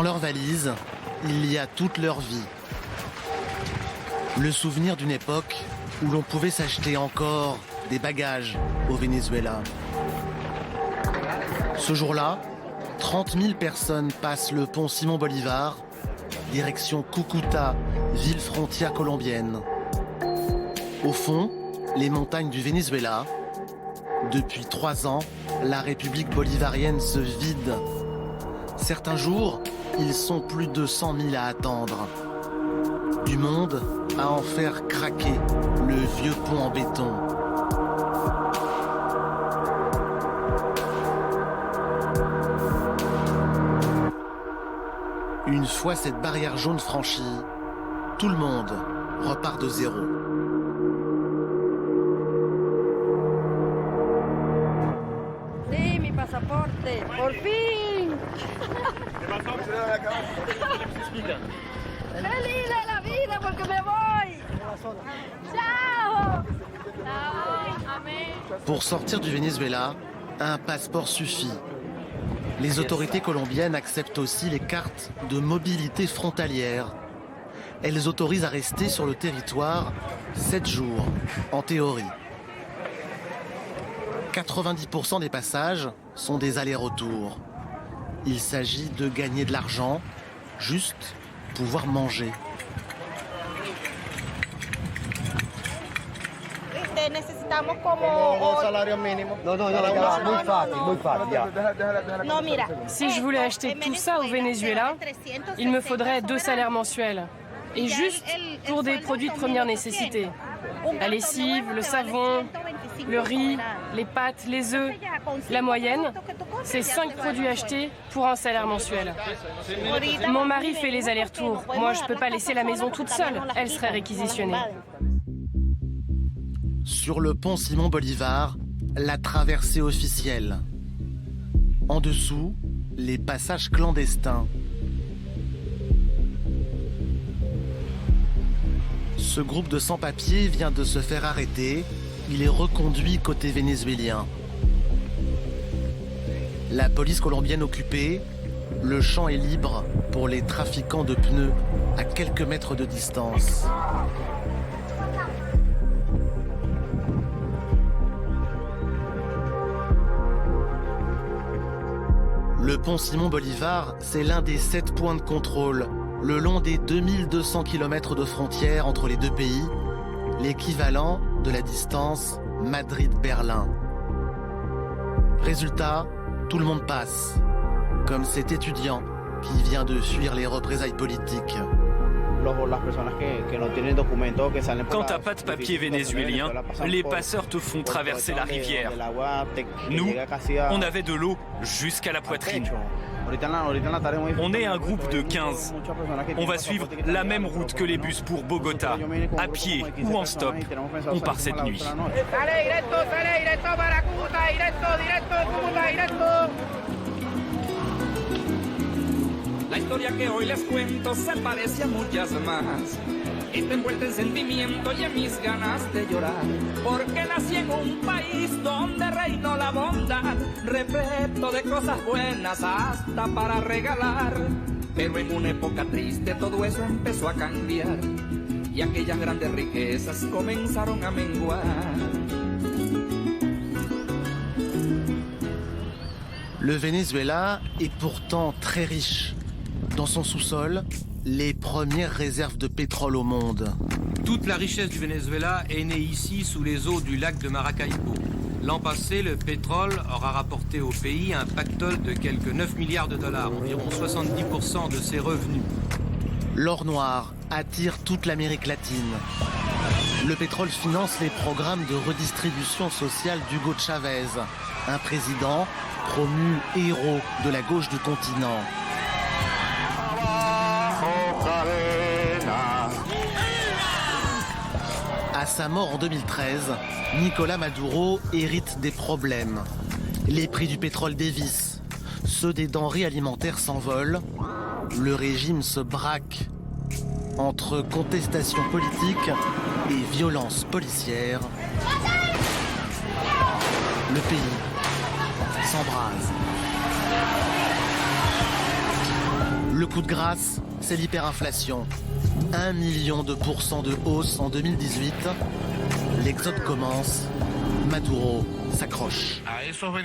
Dans leurs valises, il y a toute leur vie. Le souvenir d'une époque où l'on pouvait s'acheter encore des bagages au Venezuela. Ce jour-là, 30 000 personnes passent le pont Simon Bolivar, direction Cúcuta, ville frontière colombienne. Au fond, les montagnes du Venezuela. Depuis 3 ans, la République bolivarienne se vide. Certains jours, ils sont plus de 100 000 à attendre. Du monde à en faire craquer le vieux pont en béton. Une fois cette barrière jaune franchie, tout le monde repart de zéro. Sí, mi pasaporte, por fin. Feliz de la vida porque me voy. Ciao. Ciao. Amén. Pour sortir du Venezuela, un passeport suffit. Les autorités colombiennes acceptent aussi les cartes de mobilité frontalière. Elles autorisent à rester sur le territoire 7 jours, en théorie. 90% des passages sont des allers-retours. Il s'agit de gagner de l'argent, juste pouvoir manger. Necesitamos como un salario mínimo. No, muy fácil, ya. No, mira. Si je voulais acheter tout ça au Venezuela, il me faudrait 2 salaires mensuels. Et juste pour des produits de première nécessité. La lessive, le savon, le riz, les pâtes, les œufs. La moyenne, c'est 5 produits achetés pour un salaire mensuel. Mon mari fait les allers-retours. Moi, je ne peux pas laisser la maison toute seule. Elle serait réquisitionnée. Sur le pont Simon Bolivar, la traversée officielle. En dessous, les passages clandestins. Ce groupe de sans-papiers vient de se faire arrêter. Il est reconduit côté vénézuélien. La police colombienne occupée, le champ est libre pour les trafiquants de pneus à quelques mètres de distance. Le pont Simon Bolivar, c'est l'un des 7 points de contrôle le long des 2200 km de frontière entre les 2 pays, l'équivalent de la distance Madrid-Berlin. Résultat, tout le monde passe, comme cet étudiant qui vient de fuir les représailles politiques. Quand t'as pas de papier vénézuélien, les passeurs te font traverser la rivière. Nous, on avait de l'eau jusqu'à la poitrine. On est un groupe de 15. On va suivre la même route que les bus pour Bogota, à pied ou en stop. On part cette nuit. La historia que hoy les cuento se parece a muchas más. Está envuelta en sentimiento y en mis ganas de llorar. Porque nací en un país donde reinó la bondad, repleto de cosas buenas hasta para regalar. Pero en una época triste todo eso empezó a cambiar y aquellas grandes riquezas comenzaron a menguar. Le Venezuela est pourtant très riche. Dans son sous-sol, les premières réserves de pétrole au monde. Toute la richesse du Venezuela est née ici, sous les eaux du lac de Maracaibo. L'an passé, le pétrole aura rapporté au pays un pactole de quelques 9 milliards de dollars, environ 70% de ses revenus. L'or noir attire toute l'Amérique latine. Le pétrole finance les programmes de redistribution sociale d'Hugo Chavez, un président promu héros de la gauche du continent. À sa mort en 2013, Nicolás Maduro hérite des problèmes. Les prix du pétrole dévissent, ceux des denrées alimentaires s'envolent, le régime se braque. Entre contestation politique et violence policière, le pays s'embrase. Le coup de grâce, c'est l'hyperinflation. 1 million de % de hausse en 2018. L'exode commence. Maduro s'accroche.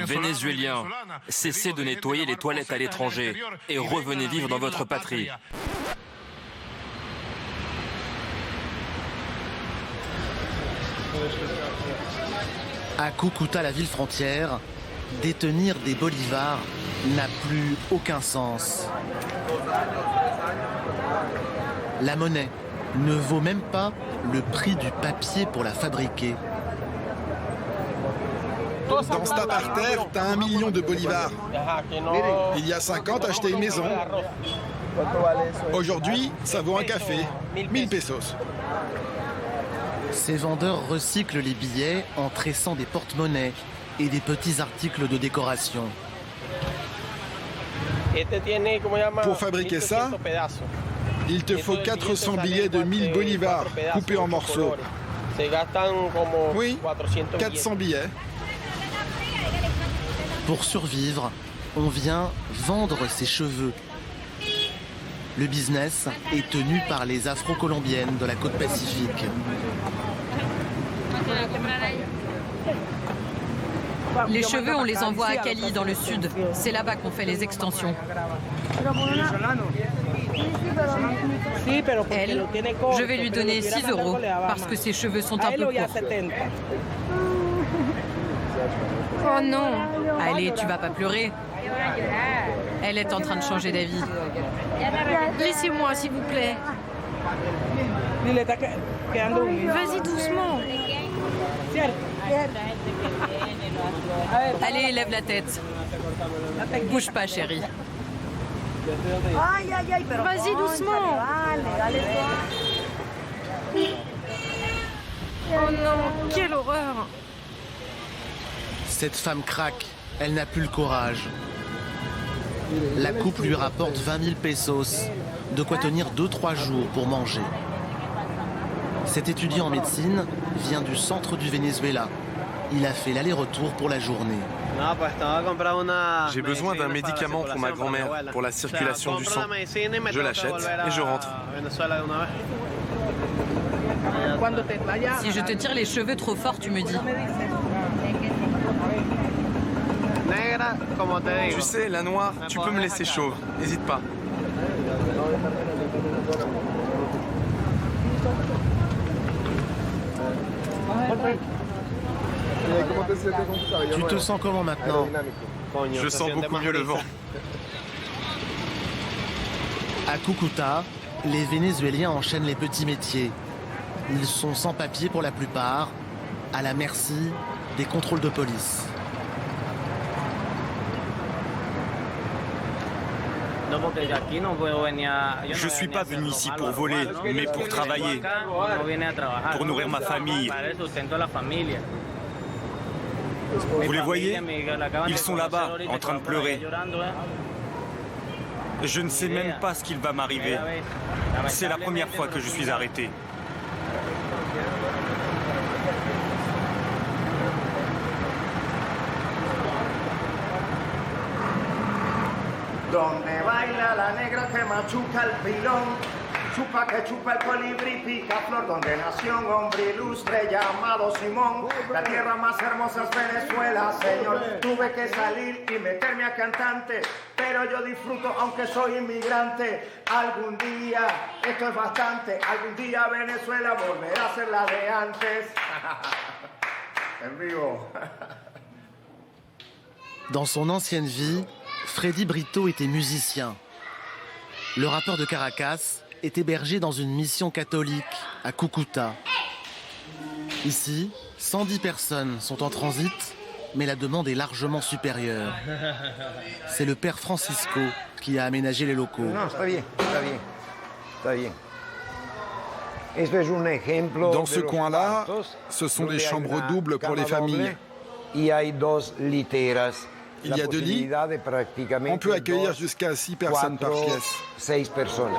Vénézuéliens, cessez de nettoyer les toilettes à l'étranger et revenez vivre dans votre patrie. À Cúcuta, la ville frontière, détenir des bolivars n'a plus aucun sens. La monnaie ne vaut même pas le prix du papier pour la fabriquer. Dans cet apparterre, t'as 1 million de bolivars. Il y a 5 ans, t'as acheté une maison. Aujourd'hui, ça vaut un café. 1000 pesos. Ces vendeurs recyclent les billets en tressant des porte-monnaies et des petits articles de décoration. Pour fabriquer ça, il te faut 400 billets de 1000 bolivars coupés en morceaux. Oui, 400 billets. Pour survivre, on vient vendre ses cheveux. Le business est tenu par les Afro-Colombiennes de la côte Pacifique. Les cheveux, on les envoie à Cali, dans le sud. C'est là-bas qu'on fait les extensions. Elle, je vais lui donner 6 € parce que ses cheveux sont un peu courts. Oh non! Allez, tu vas pas pleurer. Elle est en train de changer d'avis. Laissez-moi, s'il vous plaît. Vas-y doucement. Allez, lève la tête. Bouge pas, chérie. Vas-y doucement. Oh non, quelle horreur! Cette femme craque, elle n'a plus le courage. La coupe lui rapporte 20 000 pesos, de quoi tenir 2-3 jours pour manger. Cet étudiant en médecine vient du centre du Venezuela. Il a fait l'aller-retour pour la journée. J'ai besoin d'un médicament pour ma grand-mère, pour la circulation du sang. Je l'achète et je rentre. Si je te tire les cheveux trop fort, tu me dis. Tu sais, la noire, tu peux me laisser chauve. N'hésite pas. Tu te sens comment maintenant? Je sens beaucoup mieux le vent. À Cúcuta, les Vénézuéliens enchaînent les petits métiers. Ils sont sans papier pour la plupart, à la merci des contrôles de police. Je ne suis pas venu ici pour voler, mais pour travailler, pour nourrir ma famille. Vous les voyez? Ils sont là-bas, en train de pleurer. Je ne sais même pas ce qu'il va m'arriver. C'est la première fois que je suis arrêté. Donde baila la negra que machuca el pilón, chupa que chupa el colibrí, pica flor, donde nació un hombre ilustre llamado Simón. La tierra más hermosa es Venezuela, señor. Tuve que salir y meterme a cantante, pero yo disfruto aunque soy inmigrante. Algún día, esto es bastante, algún día Venezuela volverá a ser la de antes. En vivo. Dans son ancienne vie, Freddy Brito était musicien. Le rappeur de Caracas est hébergé dans une mission catholique à Cúcuta. Ici, 110 personnes sont en transit, mais la demande est largement supérieure. C'est le père Francisco qui a aménagé les locaux. Non, está bien, está bien, está bien. Esto es un ejemplo. Dans ce coin-là, ce sont des chambres doubles pour les familles. Y hay 2 literas. Il y a 2 lits. On peut accueillir jusqu'à 6 personnes par pièce. 6 personnes.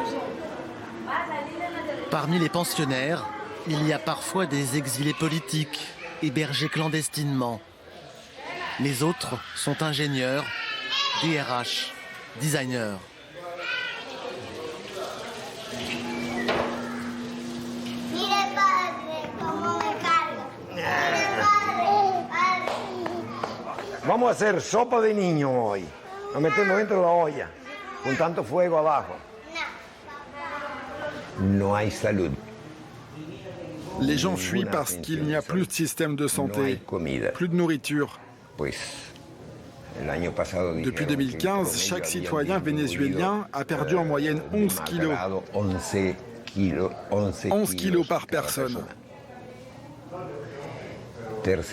Parmi les pensionnaires, il y a parfois des exilés politiques, hébergés clandestinement. Les autres sont ingénieurs, DRH, designers. Vamos a hacer sopa de niño hoy. Nos metemos dentro de la olla, con tanto fuego abajo. No hay salud. Les gens fuient parce qu'il n'y a plus de système de santé, plus de nourriture. Depuis 2015, chaque citoyen vénézuélien a perdu en moyenne 11 kilos. 11 kilos par personne.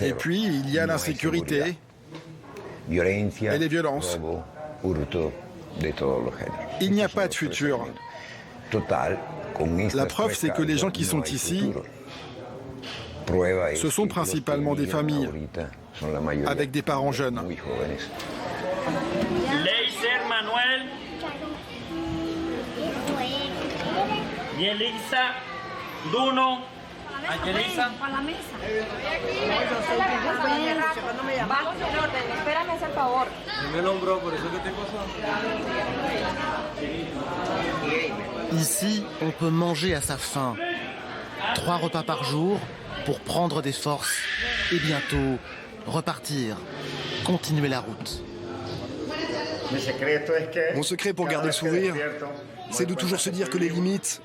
Et puis, il y a l'insécurité et les violences. Il n'y a pas de futur. La preuve, c'est que les gens qui sont ici, ce sont principalement des familles avec des parents jeunes. Leiser Manuel, Yelisa, Duno, Yelisa. Espérame, hacer favor. Me lo hombro, por eso que tengo eso. Ici, on peut manger à sa faim. 3 repas par jour pour prendre des forces et bientôt repartir, continuer la route. Mon secret pour garder le sourire, c'est de toujours se dire que les limites,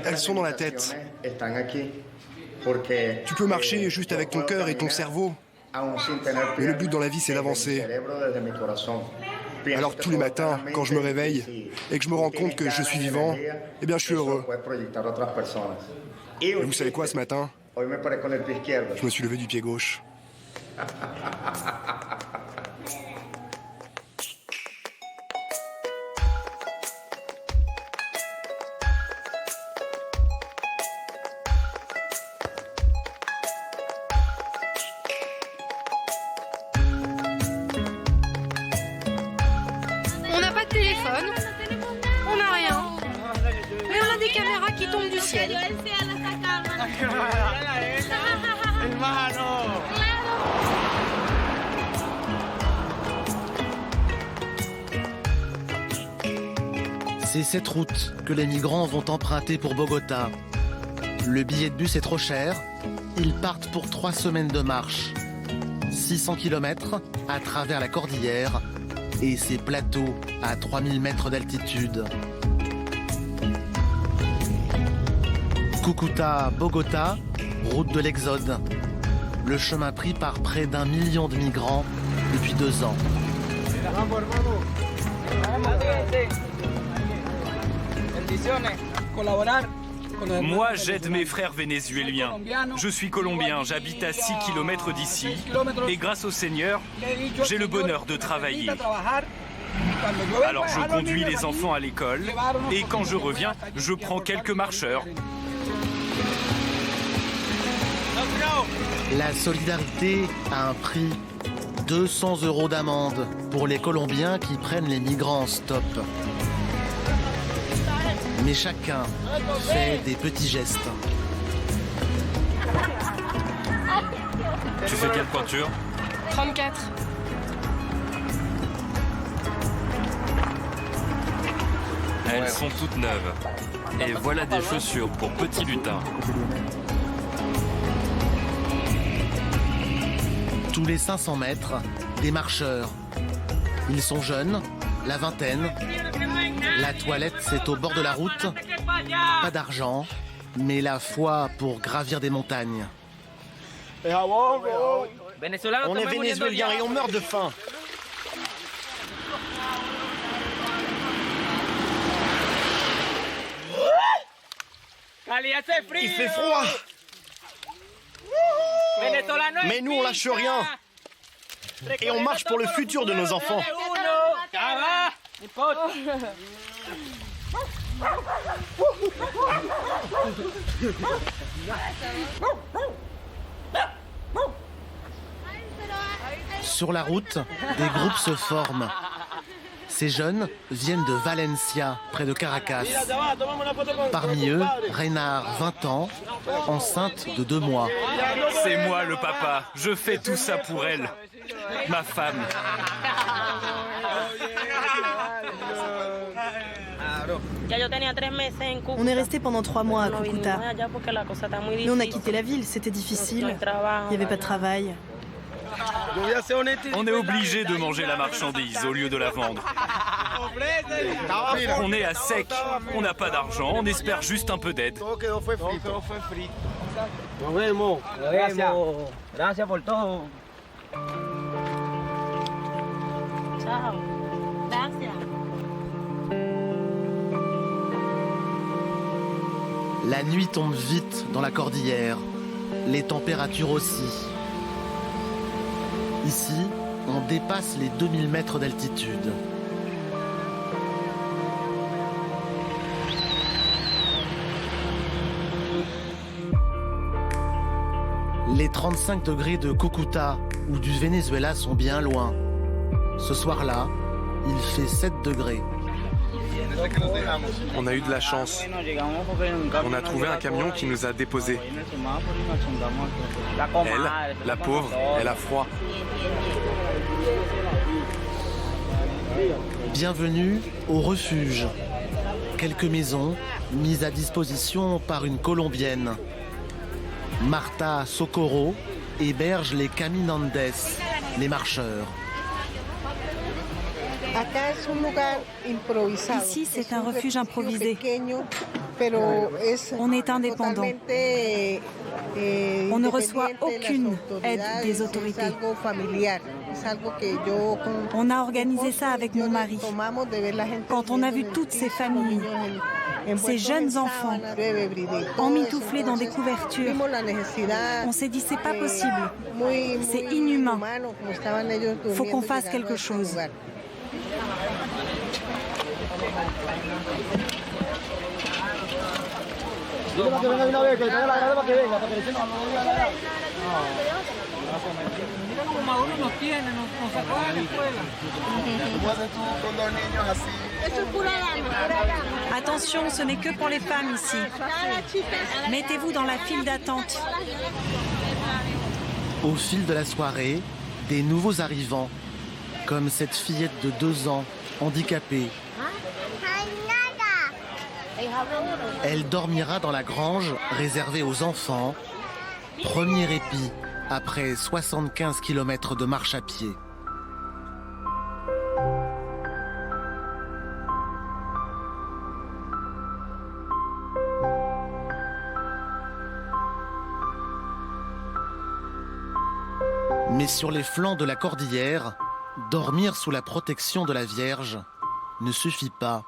elles sont dans la tête. Tu peux marcher juste avec ton cœur et ton cerveau, mais le but dans la vie, c'est d'avancer. Alors tous les matins, quand je me réveille et que je me rends compte que je suis vivant, eh bien je suis heureux. Et vous savez quoi ce matin? Je me suis levé du pied gauche. On n'a pas de téléphone, on n'a rien, mais on a des caméras qui tombent du ciel. C'est cette route que les migrants vont emprunter pour Bogota. Le billet de bus est trop cher. Ils partent pour 3 semaines de marche. 600 km à travers la cordillère et ses plateaux à 3000 mètres d'altitude. Cúcuta-Bogota, route de l'exode. Le chemin pris par près d'1 million de migrants depuis 2 ans. Moi, j'aide mes frères vénézuéliens. Je suis colombien, j'habite à 6 km d'ici. Et grâce au Seigneur, j'ai le bonheur de travailler. Alors je conduis les enfants à l'école. Et quand je reviens, je prends quelques marcheurs. La solidarité a un prix. 200 € d'amende pour les Colombiens qui prennent les migrants en stop. Mais chacun fait des petits gestes. Tu fais quelle pointure? 34. Elles sont toutes neuves. Et voilà des chaussures pour petit lutin. Tous les 500 mètres, des marcheurs. Ils sont jeunes, la vingtaine. La toilette, c'est au bord de la route. Pas d'argent, mais la foi pour gravir des montagnes. On est vénézuéliens et on meurt de faim. Il fait froid. Mais nous, on lâche rien. Et on marche pour le futur de nos enfants. Sur la route, des groupes se forment. Ces jeunes viennent de Valencia, près de Caracas. Parmi eux, Reynard, 20 ans, enceinte de 2 mois. C'est moi le papa, je fais tout ça pour elle, ma femme. On est resté pendant 3 mois à Cúcuta. Mais on a quitté la ville, c'était difficile. Il n'y avait pas de travail. On est obligé de manger la marchandise au lieu de la vendre. On est à sec, on n'a pas d'argent, on espère juste un peu d'aide. La nuit tombe vite dans la cordillère, les températures aussi. Ici, on dépasse les 2000 mètres d'altitude. Les 35 degrés de Cúcuta ou du Venezuela sont bien loin. Ce soir-là, il fait 7 degrés. On a eu de la chance. On a trouvé un camion qui nous a déposés. Elle, la pauvre, elle a froid. Bienvenue au refuge. Quelques maisons mises à disposition par une Colombienne. Marta Socorro héberge les caminandes, les marcheurs. Ici, c'est un refuge improvisé. On est indépendant. On ne reçoit aucune aide des autorités. On a organisé ça avec mon mari. Quand on a vu toutes ces familles, ces jeunes enfants, emmitouflés dans des couvertures, on s'est dit c'est pas possible, c'est inhumain. Faut qu'on fasse quelque chose. Attention, ce n'est que pour les femmes ici. Mettez-vous dans la file d'attente. Au fil de la soirée, des nouveaux arrivants, comme cette fillette de 2 ans, handicapée. Elle dormira dans la grange réservée aux enfants. Premier répit après 75 km de marche à pied. Mais sur les flancs de la cordillère, dormir sous la protection de la Vierge ne suffit pas.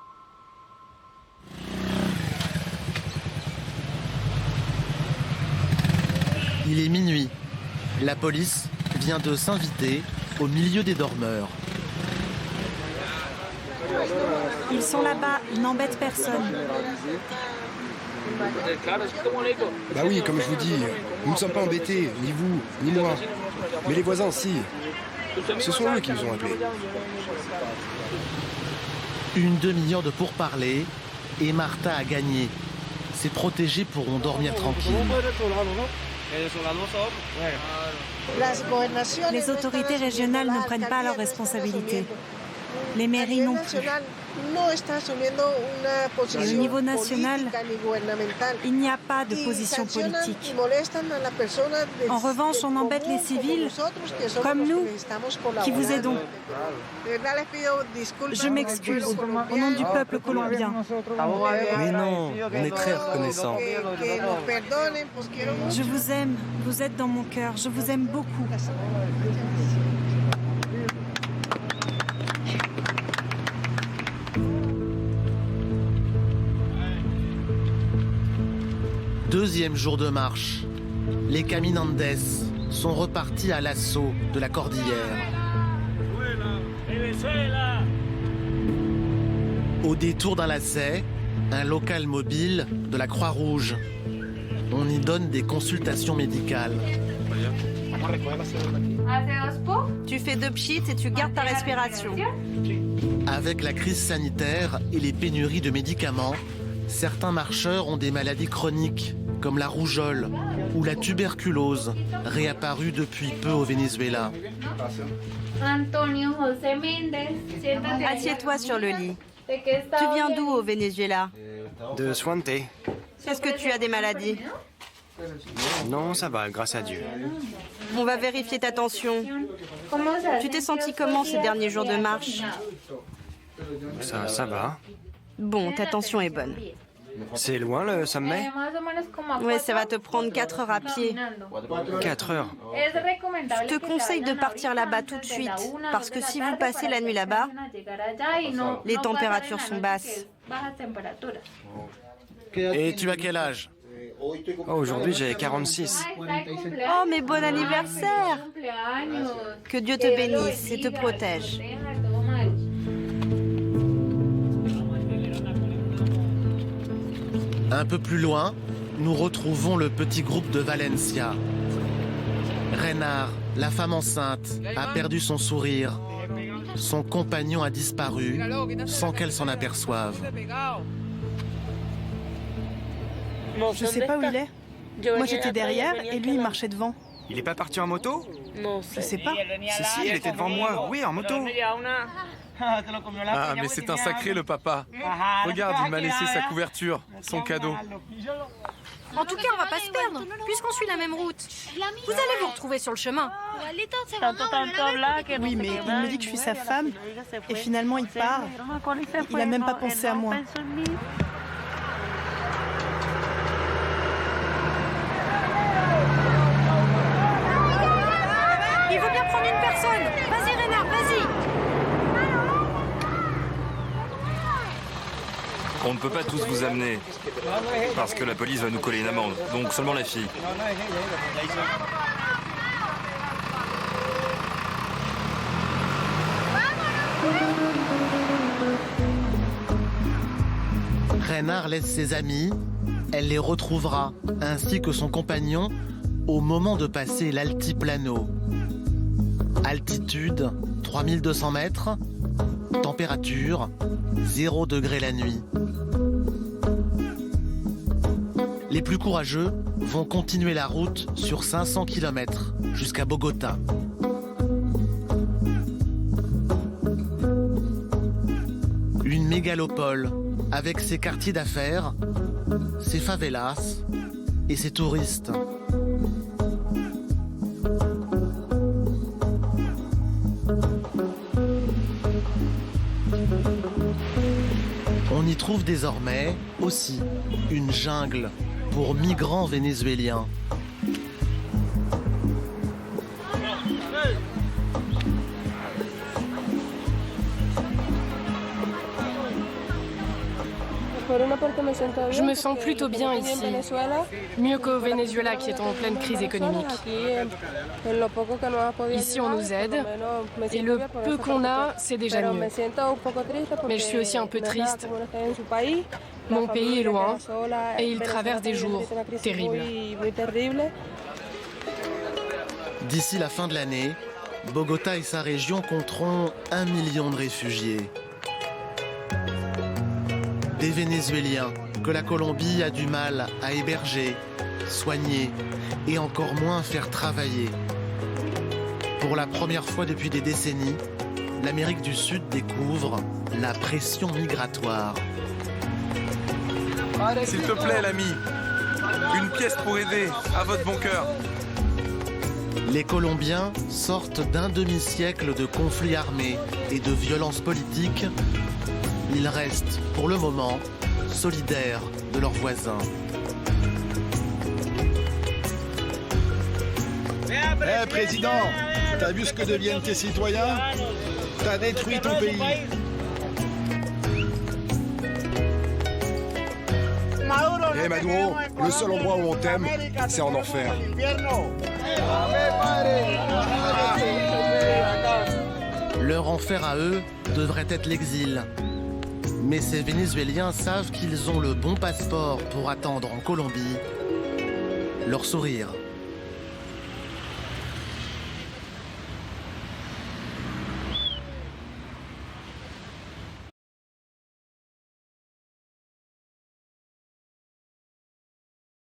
Il est minuit. La police vient de s'inviter au milieu des dormeurs. Ils sont là-bas, ils n'embêtent personne. Bah oui, comme je vous dis, nous ne sommes pas embêtés, ni vous, ni moi. Mais les voisins, si. Ce sont eux qui nous ont appelés. Une demi-heure de pourparlers et Marta a gagné. Ses protégés pourront dormir tranquilles. Les autorités régionales ne prennent pas leurs responsabilités. Les mairies non plus. Et au niveau national, il n'y a pas de position politique. En revanche, on embête les civils, comme nous, qui vous aidons. Je m'excuse, au nom du peuple colombien. Mais non, on est très reconnaissants. Je vous aime, vous êtes dans mon cœur, je vous aime beaucoup. Deuxième jour de marche. Les caminandes sont repartis à l'assaut de la cordillère. Au détour d'un lacet, un local mobile de la Croix-Rouge. On y donne des consultations médicales. Tu fais 2 pchits et tu gardes ta respiration. Avec la crise sanitaire et les pénuries de médicaments, certains marcheurs ont des maladies chroniques, comme la rougeole ou la tuberculose, réapparue depuis peu au Venezuela. Assieds-toi sur le lit. Tu viens d'où au Venezuela? De Suante. Est-ce que tu as des maladies? Non, ça va, grâce à Dieu. On va vérifier ta tension. Tu t'es senti comment ces derniers jours de marche? Ça va. Bon, ta tension est bonne. C'est loin le sommet? Ouais, ça va te prendre 4 heures à pied. 4 heures. Je te conseille de partir là-bas tout de suite, parce que si vous passez la nuit là-bas, les températures sont basses. Et tu as quel âge? Aujourd'hui, j'ai 46. Oh, mais bon anniversaire! Que Dieu te bénisse et te protège. Un peu plus loin, nous retrouvons le petit groupe de Valencia. Reynard, la femme enceinte, a perdu son sourire. Son compagnon a disparu sans qu'elle s'en aperçoive. Je sais pas où il est. Moi j'étais derrière et lui il marchait devant. Il est pas parti en moto? Je sais pas. Si, il était devant moi. Oui, en moto. Ah, mais c'est un sacré le papa. Regarde, il m'a laissé sa couverture, son cadeau. En tout cas, on va pas se perdre, puisqu'on suit la même route. Vous allez vous retrouver sur le chemin. Oui, mais il me dit que je suis sa femme et finalement il part. Il a même pas pensé à moi. Il veut bien prendre une personne. Vas-y, Reynard, vas-y. On ne peut pas tous vous amener, parce que la police va nous coller une amende, donc seulement la fille. Reynard laisse ses amis, elle les retrouvera, ainsi que son compagnon, au moment de passer l'altiplano. Altitude, 3200 mètres, température, 0 degré la nuit. Les plus courageux vont continuer la route sur 500 km jusqu'à Bogota. Une mégalopole avec ses quartiers d'affaires, ses favelas et ses touristes. On y trouve désormais aussi une jungle pour migrants vénézuéliens. Je me sens plutôt bien ici, mieux qu'au Venezuela qui est en pleine crise économique. Ici on nous aide, et le peu qu'on a, c'est déjà mieux. Mais je suis aussi un peu triste. Mon pays est loin, et il traverse des jours terribles. D'ici la fin de l'année, Bogota et sa région compteront 1 million de réfugiés. Des Vénézuéliens que la Colombie a du mal à héberger, soigner et encore moins faire travailler. Pour la première fois depuis des décennies, l'Amérique du Sud découvre la pression migratoire. S'il te plaît, l'ami, une pièce pour aider, à votre bon cœur. Les Colombiens sortent d'un demi-siècle de conflits armés et de violences politiques. Ils restent, pour le moment, solidaires de leurs voisins. Eh, président, t'as vu ce que deviennent tes citoyens? T'as détruit ton pays. Eh, Maduro, le seul endroit où on t'aime, c'est en enfer. Leur enfer à eux devrait être l'exil. Mais ces Vénézuéliens savent qu'ils ont le bon passeport pour attendre en Colombie leur sourire.